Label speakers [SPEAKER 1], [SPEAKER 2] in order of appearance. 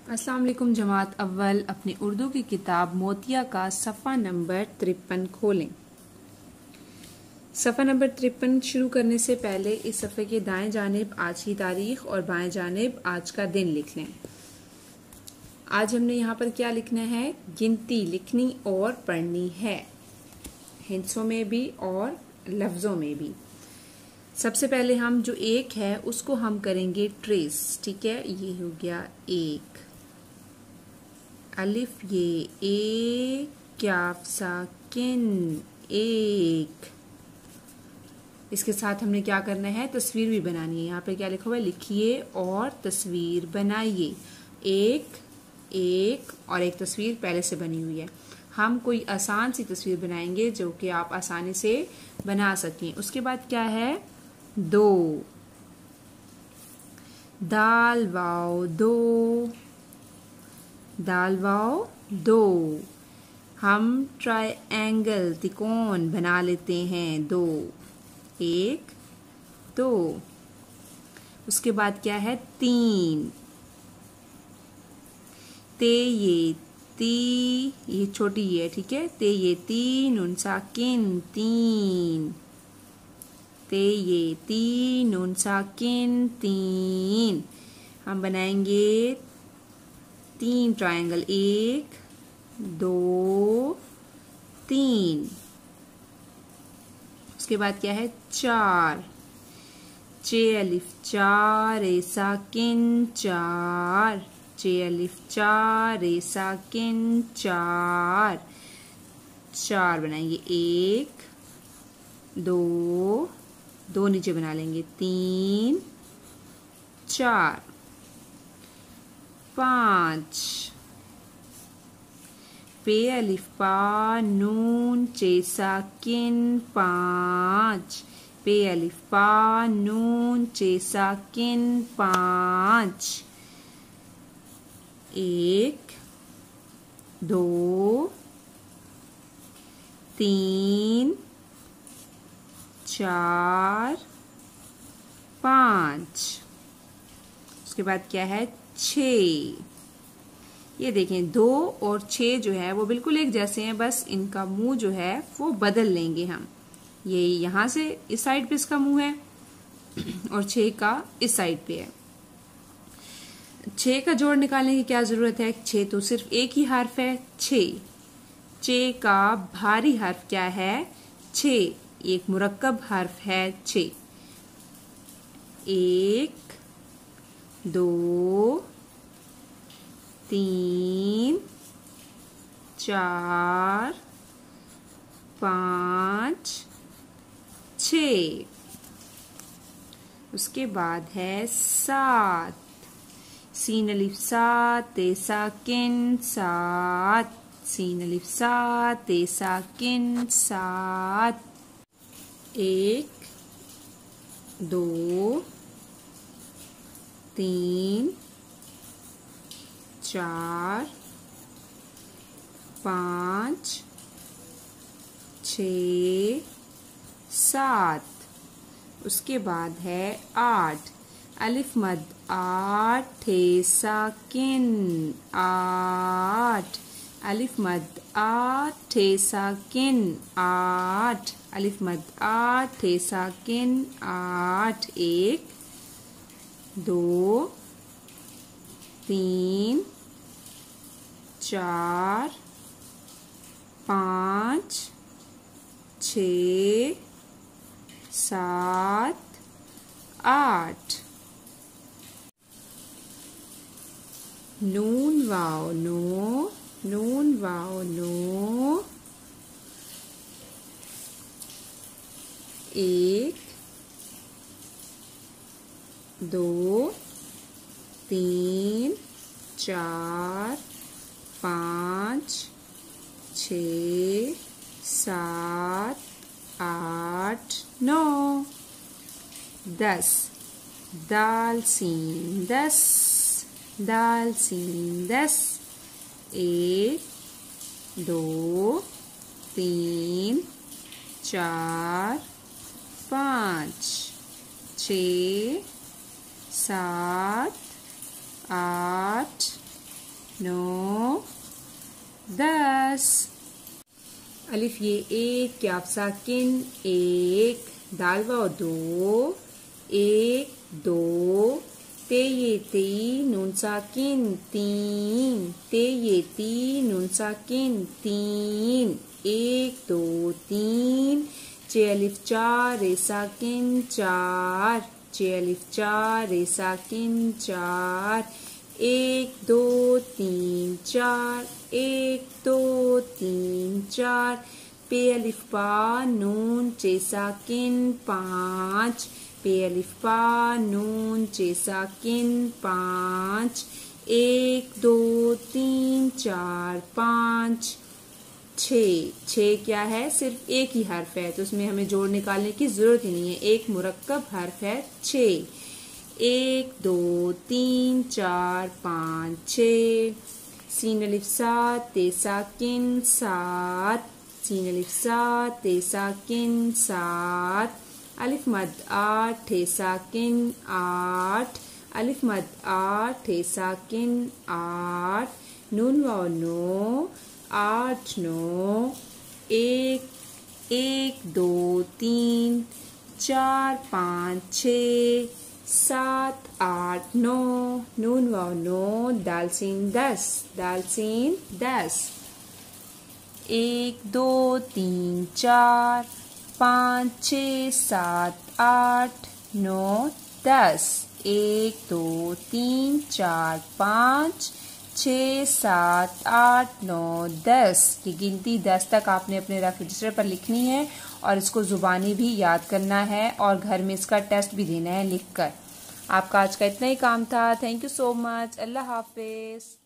[SPEAKER 1] अस्सलाम वालेकुम जमात अव्वल। अपनी उर्दू की किताब मोतिया का सफ़ा नंबर 53 खोलें। सफ़ा नंबर 53 शुरू करने से पहले इस सफ़े के दाएं जानिब आज की तारीख और बाएं जानिब आज का दिन लिख लें। आज हमने यहाँ पर क्या लिखना है? गिनती लिखनी और पढ़नी है, हिंसों में भी और लफ्ज़ों में भी। सबसे पहले हम जो एक है उसको हम करेंगे ट्रेस। ठीक है, ये हो गया एक, अलिफ ये ए, क्याफ साकिन एक। इसके साथ हमने क्या करना है? तस्वीर भी बनानी है। यहाँ पे क्या लिखा हुआ है? लिखिए और तस्वीर बनाइए। एक एक और एक तस्वीर पहले से बनी हुई है। हम कोई आसान सी तस्वीर बनाएंगे जो कि आप आसानी से बना सकें। उसके बाद क्या है? दो, दाल वाओ दो, दाल वाओ दो। हम ट्रायंगल त्रिकोण बना लेते हैं। दो, एक, दो। उसके बाद क्या है? तीन, ते ये ती, ये छोटी है, ठीक है। ते ये तीन, नून साकिन तीन, ते ये तीन, नून साकिन तीन। हम बनाएंगे तीन ट्रायंगल, एक, दो, तीन। उसके बाद क्या है? चार, चे अलिफ चार, रे साकिन चार, चे अलिफ चार, रे साकिन चार। चार बनाएंगे, एक, दो, दो नीचे बना लेंगे, तीन, चार। पांच, पे अलिफ पा, नून चे साकिन पांच, पे अलिफ पा, नून चे साकिन पांच। एक, दो, तीन, चार, पांच। उसके बाद क्या है? छः। ये देखें, दो और छः जो है वो बिल्कुल एक जैसे हैं, बस इनका मुंह जो है वो बदल लेंगे हम। ये यहाँ से इस साइड पे इसका मुंह है और छः का इस साइड पे है। छः का जोड़ निकालने की क्या जरूरत है? छः तो सिर्फ एक ही हर्फ है, छः। छः का भारी हर्फ क्या है? छः, एक मुरक्कब हर्फ है छः। एक, दो, तीन, चार, पाँच, छः। उसके बाद है सात, सीन अलिफ सात, ते साकिन सात, सीन अलिफ सात, ते साकिन सात। एक, दो, तीन, चार, पाँच, छः, सात। उसके बाद है आठ, अलिफ मद आठ, थे साकिन आठ, अलिफ मद आठ, थे साकिन आठ, अलिफ मद आठ, थे साकिन आठ। एक, दो, तीन, चार, पाँच, छः, सात, आठ। नून वाओ नो, नून वाओ नो। एक, दो, तीन, चार, पाँच, छः, सात, आठ, नौ, दस। दाल सीन दस, दाल सीन दस। एक, दो, तीन, चार, पाँच, छः, सात, आठ, 9 10। अलिफ ये एक, कैफ साकिन एक, दाल वाव 2 1 2, ते ये ती, नून साकिन 3, ते ये ती, नून साकिन 3 1 2 3, चे अलिफ 4 रे साकिन 4, चे अलिफ 4 रे साकिन 4 1 2 3 4 1 2 3 4, पे अलिफ पा नून चे साकिन 5, पे अलिफ पा नून चे साकिन 5 1 2 3 4 5 6 क्या है, सिर्फ एक ही हर्फ है तो उसमें हमें जोड़ निकालने की जरूरत ही नहीं है, एक मुरक्कब हर्फ है 6 1 2 3 4 5 6। सीन अलिफ 7 ते साकिन 7, सीन अलिफ 7 ते साकिन 7, अलिफ मद 8 ठे साकिन 8, अलिफ मद 8 ठे साकिन 8, नून वाव 9 8 9 1 1 2 3 4 5 6 7 8 9, नून वाव 9, दाल सीन 10, दाल सीन 10 1 2 3 4 5 6 7 8 9 10, 1 2 3 4 5 6 7 8 9 10 की गिनती 10 तक आपने अपने रफ रजिस्टर पर लिखनी है और इसको जुबानी भी याद करना है और घर में इसका टेस्ट भी देना है लिखकर। आपका आज का इतना ही काम था। Thank you so much. Allah Hafiz.